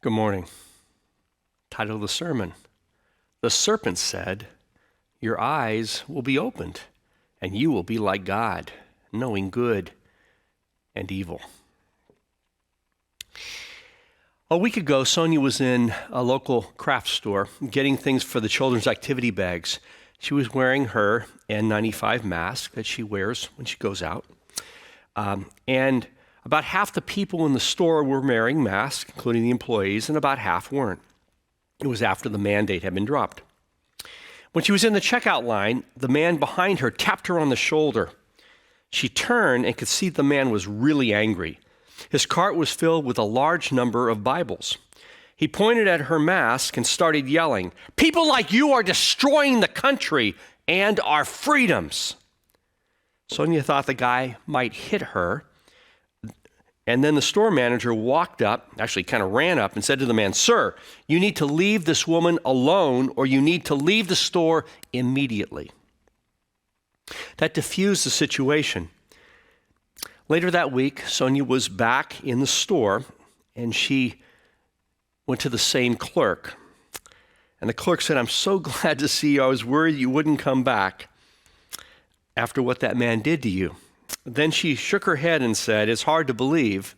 Good morning. Title of the sermon: The serpent said, "Your eyes will be opened, and you will be like God, knowing good and evil." A week ago, Sonia was in a local craft store getting things for the children's activity bags. She was wearing her N95 mask that she wears when she goes out. And about half the people in the store were wearing masks, including the employees, and about half weren't. It was after the mandate had been dropped. When she was in the checkout line, the man behind her tapped her on the shoulder. She turned and could see the man was really angry. His cart was filled with a large number of Bibles. He pointed at her mask and started yelling, "People like you are destroying the country and our freedoms." Sonia thought the guy might hit her. And then the store manager walked up, actually kind of ran up and said to the man, "Sir, you need to leave this woman alone, or you need to leave the store immediately." That diffused the situation. Later that week, Sonia was back in the store, and she went to the same clerk. And the clerk said, "I'm so glad to see you. I was worried you wouldn't come back after what that man did to you." Then she shook her head and said, "It's hard to believe,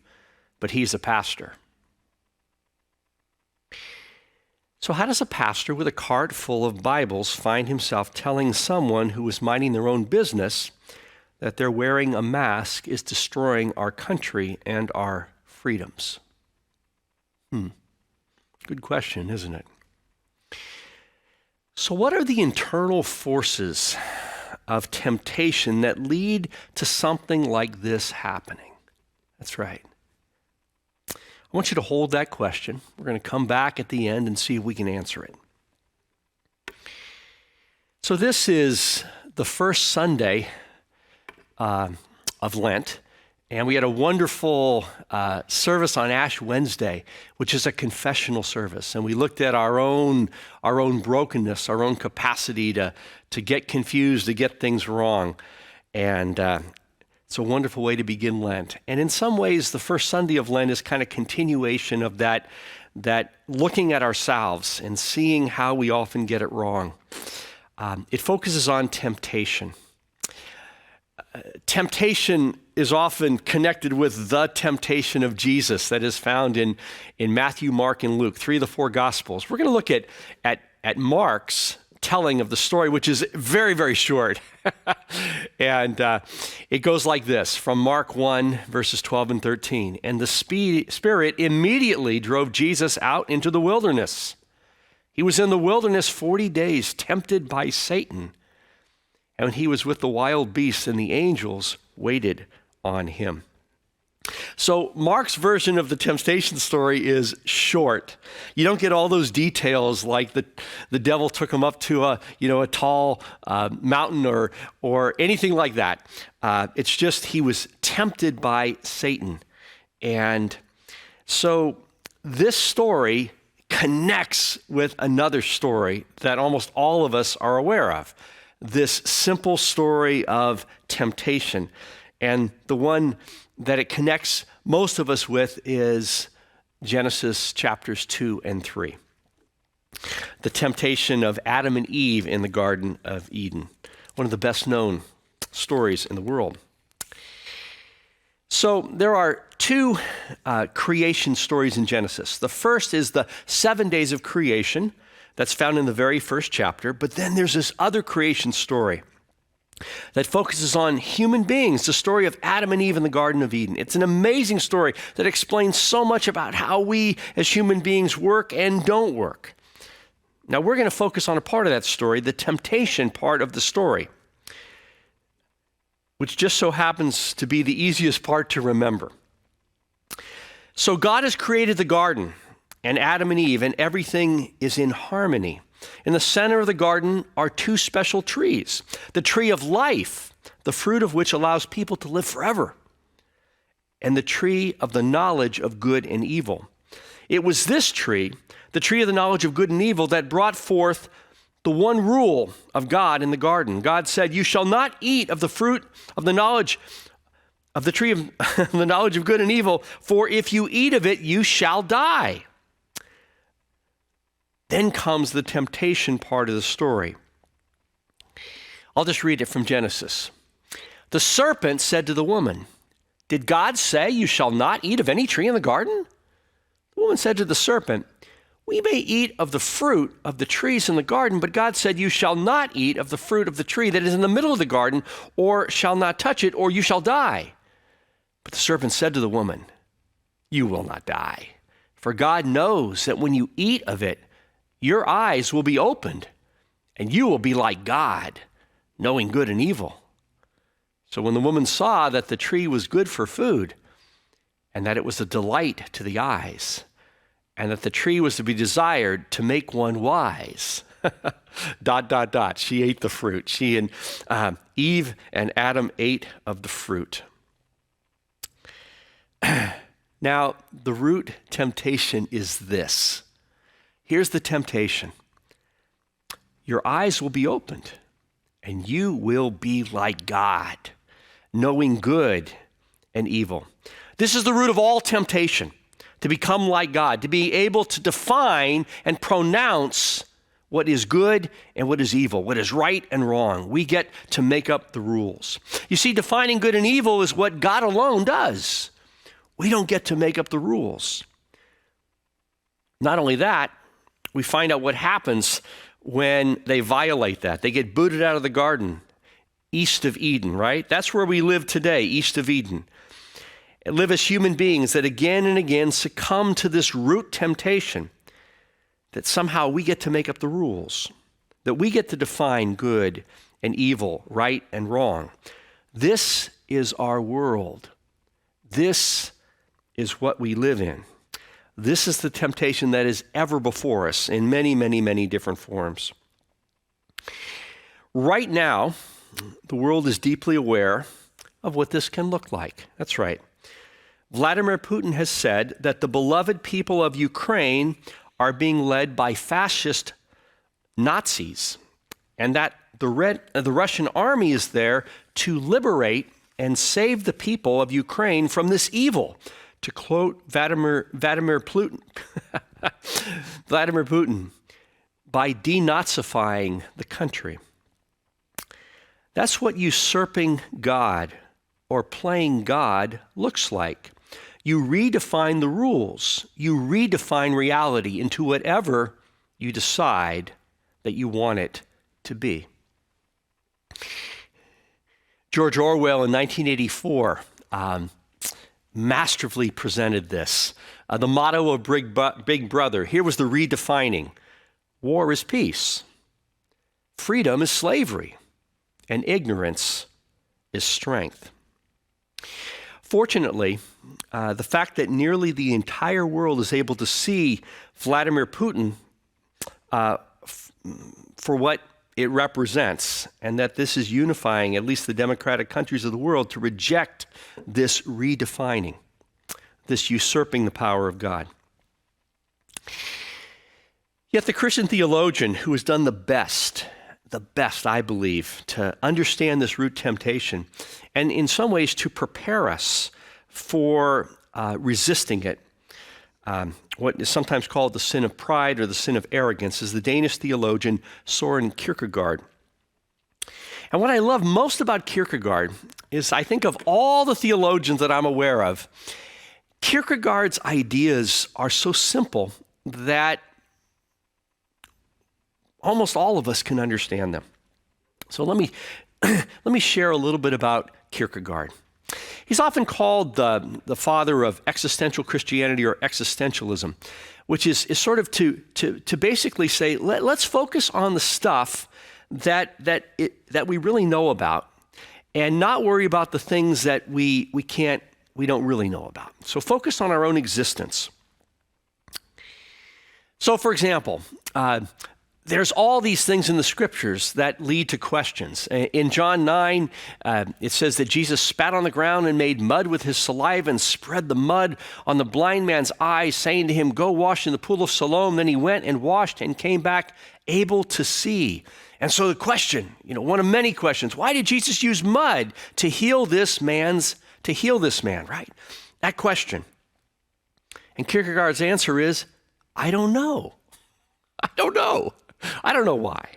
but he's a pastor." So how does a pastor with a cart full of Bibles find himself telling someone who is minding their own business that they're wearing a mask is destroying our country and our freedoms? Good question, isn't it? So what are the internal forces of temptation that lead to something like this happening? That's right. I want you to hold that question. We're going to come back at the end and see if we can answer it. So this is the first Sunday of Lent, and we had a wonderful service on Ash Wednesday, which is a confessional service. And we looked at our own brokenness, our own capacity to get confused, to get things wrong. And it's a wonderful way to begin Lent. And in some ways, the first Sunday of Lent is kind of continuation of that looking at ourselves and seeing how we often get it wrong. It focuses on temptation. Temptation is often connected with the temptation of Jesus that is found in Matthew, Mark, and Luke, 3 of the 4 Gospels. We're going to look at Mark's telling of the story, which is very, very short. And it goes like this, from Mark 1, verses 12 and 13. "And the Spirit immediately drove Jesus out into the wilderness. He was in the wilderness 40 days, tempted by Satan. And when he was with the wild beasts, and the angels waited on him." So Mark's version of the temptation story is short. You don't get all those details like the devil took him up to a tall mountain or anything like that. It's just he was tempted by Satan. And so this story connects with another story that almost all of us are aware of. This simple story of temptation. And the one that it connects most of us with is Genesis chapters 2 and 3. The temptation of Adam and Eve in the Garden of Eden. One of the best known stories in the world. So there are 2 creation stories in Genesis. The first is the 7 days of creation. That's found in the very first chapter. But then there's this other creation story that focuses on human beings, the story of Adam and Eve in the Garden of Eden. It's an amazing story that explains so much about how we as human beings work and don't work. Now we're going to focus on a part of that story, the temptation part of the story, which just so happens to be the easiest part to remember. So God has created the garden, and Adam and Eve, and everything is in harmony. In the center of the garden are 2 special trees. The tree of life, the fruit of which allows people to live forever, and the tree of the knowledge of good and evil. It was this tree, the tree of the knowledge of good and evil, that brought forth the one rule of God in the garden. God said, "You shall not eat of the fruit of the knowledge of the tree of the knowledge of good and evil, for if you eat of it, you shall die." Then comes the temptation part of the story. I'll just read it from Genesis. The serpent said to the woman, "Did God say you shall not eat of any tree in the garden?" The woman said to the serpent, "We may eat of the fruit of the trees in the garden, but God said you shall not eat of the fruit of the tree that is in the middle of the garden, or shall not touch it, or you shall die." But the serpent said to the woman, "You will not die, for God knows that when you eat of it, your eyes will be opened, and you will be like God, knowing good and evil." So when the woman saw that the tree was good for food, and that it was a delight to the eyes, and that the tree was to be desired to make one wise, ... She ate the fruit. She and Eve and Adam ate of the fruit. Now, the root temptation is this. Here's the temptation. Your eyes will be opened, and you will be like God, knowing good and evil. This is the root of all temptation, to become like God, to be able to define and pronounce what is good and what is evil, what is right and wrong. We get to make up the rules. You see, defining good and evil is what God alone does. We don't get to make up the rules. Not only that, we find out what happens when they violate that. They get booted out of the garden, east of Eden, right? That's where we live today, east of Eden. And live as human beings that again and again succumb to this root temptation that somehow we get to make up the rules, that we get to define good and evil, right and wrong. This is our world. This is what we live in. This is the temptation that is ever before us in many, many, many different forms. Right now, the world is deeply aware of what this can look like. That's right. Vladimir Putin has said that the beloved people of Ukraine are being led by fascist Nazis, and that the Russian army is there to liberate and save the people of Ukraine from this evil. To quote Vladimir Putin, by denazifying the country. That's what usurping God or playing God looks like. You redefine the rules. You redefine reality into whatever you decide that you want it to be. George Orwell in 1984 masterfully presented this. The motto of Big Brother, here was the redefining. War is peace. Freedom is slavery. And ignorance is strength. Fortunately, the fact that nearly the entire world is able to see Vladimir Putin for what it represents, and that this is unifying at least the democratic countries of the world to reject this redefining, this usurping the power of God. Yet the Christian theologian who has done the best, I believe, to understand this root temptation, and in some ways to prepare us for resisting it, what is sometimes called the sin of pride or the sin of arrogance, is the Danish theologian Søren Kierkegaard. And what I love most about Kierkegaard is I think of all the theologians that I'm aware of, Kierkegaard's ideas are so simple that almost all of us can understand them. So let me share a little bit about Kierkegaard. He's often called the father of existential Christianity or existentialism, which is sort of to basically say, let's focus on the stuff that we really know about and not worry about the things that we don't really know about. So focus on our own existence. So for example, there's all these things in the scriptures that lead to questions. In John 9, it says that Jesus spat on the ground and made mud with his saliva and spread the mud on the blind man's eyes, saying to him, "Go wash in the pool of Siloam." Then he went and washed and came back able to see. And so the question, one of many questions, why did Jesus use mud to heal this man, right? That question. And Kierkegaard's answer is, I don't know. I don't know. I don't know why.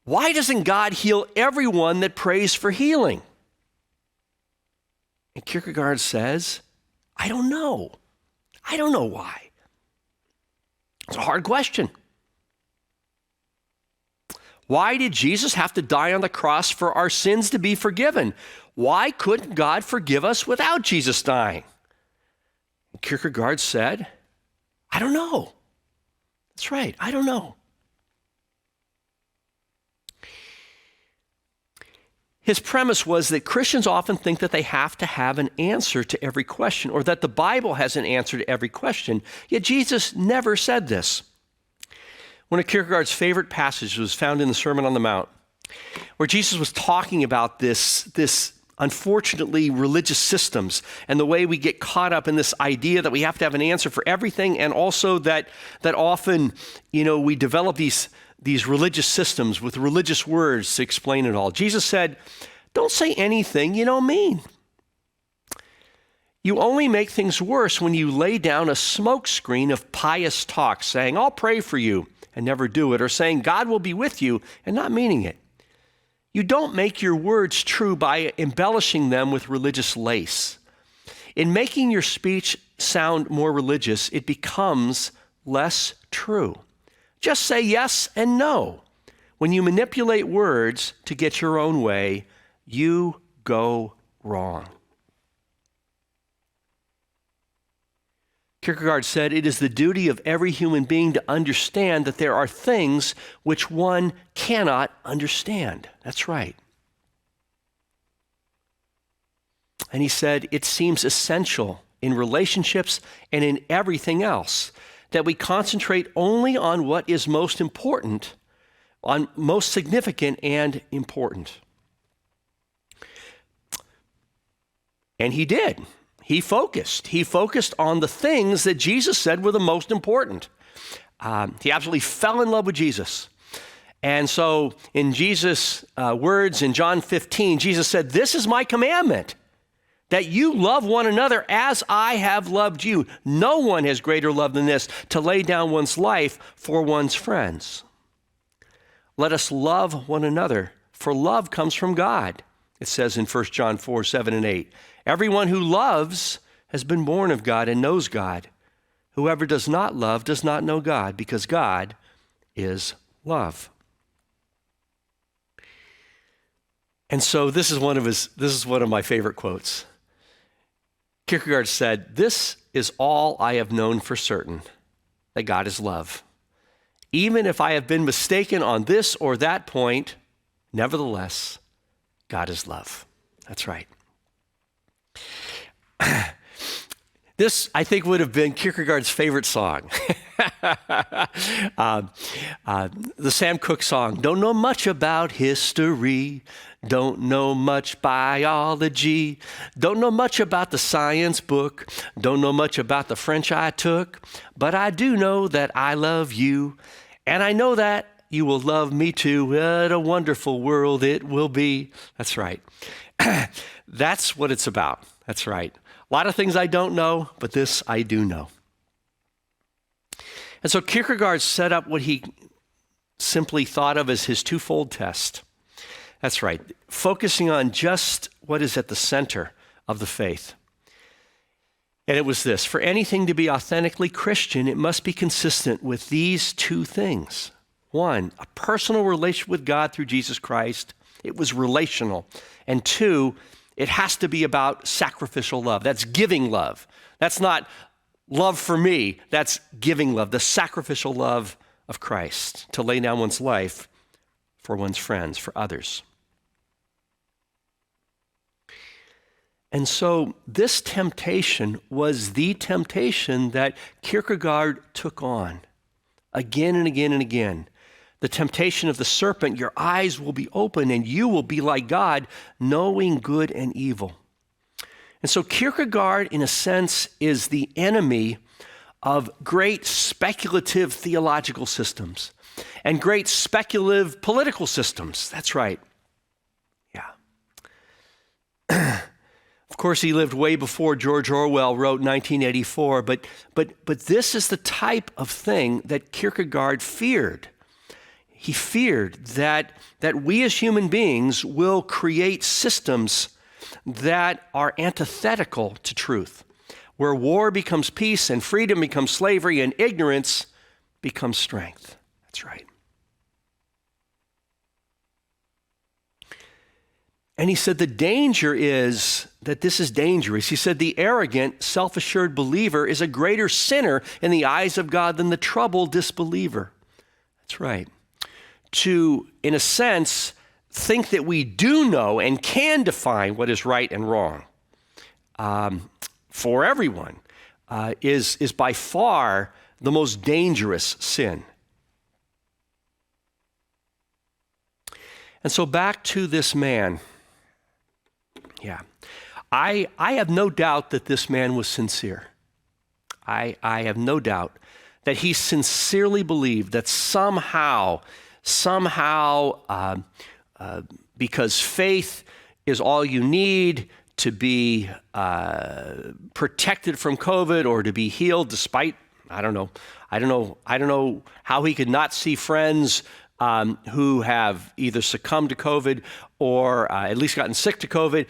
Why doesn't God heal everyone that prays for healing? And Kierkegaard says, I don't know. I don't know why. It's a hard question. Why did Jesus have to die on the cross for our sins to be forgiven? Why couldn't God forgive us without Jesus dying? And Kierkegaard said, I don't know. That's right, I don't know. His premise was that Christians often think that they have to have an answer to every question, or that the Bible has an answer to every question, yet Jesus never said this. One of Kierkegaard's favorite passages was found in the Sermon on the Mount, where Jesus was talking about this unfortunately religious systems and the way we get caught up in this idea that we have to have an answer for everything, and also that often, we develop these religious systems with religious words to explain it all. Jesus said, don't say anything you don't mean. You only make things worse when you lay down a smokescreen of pious talk, saying, I'll pray for you, and never do it, or saying, God will be with you, and not meaning it. You don't make your words true by embellishing them with religious lace. In making your speech sound more religious, it becomes less true. Just say yes and no. When you manipulate words to get your own way, you go wrong. Kierkegaard said, it is the duty of every human being to understand that there are things which one cannot understand. That's right. And he said, it seems essential in relationships and in everything else that we concentrate only on what is most important, on most significant and important. And he did. He focused on the things that Jesus said were the most important. He absolutely fell in love with Jesus. And so in Jesus' words in John 15, Jesus said, this is my commandment, that you love one another as I have loved you. No one has greater love than this, to lay down one's life for one's friends. Let us love one another, for love comes from God. It says in 1 John 4, 7 and 8, everyone who loves has been born of God and knows God. Whoever does not love does not know God, because God is love. And so this is one of my favorite quotes. Kierkegaard said, this is all I have known for certain, that God is love. Even if I have been mistaken on this or that point, nevertheless, God is love. That's right. This, I think, would have been Kierkegaard's favorite song. The Sam Cooke song, don't know much about history, don't know much biology, don't know much about the science book, don't know much about the French I took, but I do know that I love you, and I know that you will love me too. What a wonderful world it will be. That's right. That's what it's about. That's right. A lot of things I don't know, but this I do know. And so Kierkegaard set up what he simply thought of as his twofold test. That's right, focusing on just what is at the center of the faith. And it was this: for anything to be authentically Christian, it must be consistent with these two things. One, a personal relationship with God through Jesus Christ. It was relational. And two, it has to be about sacrificial love. That's giving love. That's not love for me. That's giving love, the sacrificial love of Christ, to lay down one's life for one's friends, for others. And so this temptation was the temptation that Kierkegaard took on again and again and again. The temptation of the serpent, your eyes will be open and you will be like God, knowing good and evil. And so Kierkegaard, in a sense, is the enemy of great speculative theological systems and great speculative political systems. That's right. Yeah. Of course, he lived way before George Orwell wrote 1984, but this is the type of thing that Kierkegaard feared. He feared that we as human beings will create systems that are antithetical to truth, where war becomes peace and freedom becomes slavery and ignorance becomes strength. That's right. And he said the danger is that this is dangerous. He said the arrogant, self-assured believer is a greater sinner in the eyes of God than the troubled disbeliever. That's right. To, in a sense, think that we do know and can define what is right and wrong for everyone is by far the most dangerous sin. And so back to this man. Yeah, I have no doubt that this man was sincere. I have no doubt that he sincerely believed that somehow, because faith is all you need to be protected from COVID or to be healed despite, I don't know how he could not see friends who have either succumbed to COVID or at least gotten sick to COVID,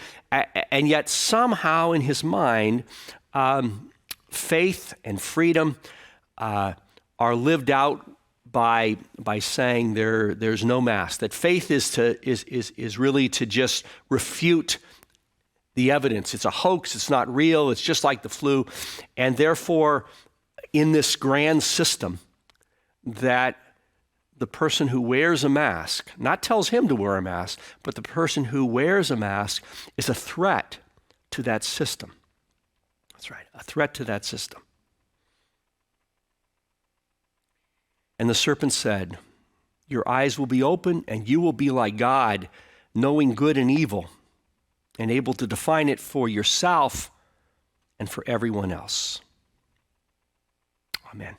and yet somehow in his mind, faith and freedom are lived out by saying there's no mass. That faith is really to just refute the evidence. It's a hoax. It's not real. It's just like the flu, and therefore, in this grand system, that the person who wears a mask, not tells him to wear a mask, but the person who wears a mask is a threat to that system. That's right, a threat to that system. And the serpent said, your eyes will be open and you will be like God, knowing good and evil, and able to define it for yourself and for everyone else. Amen.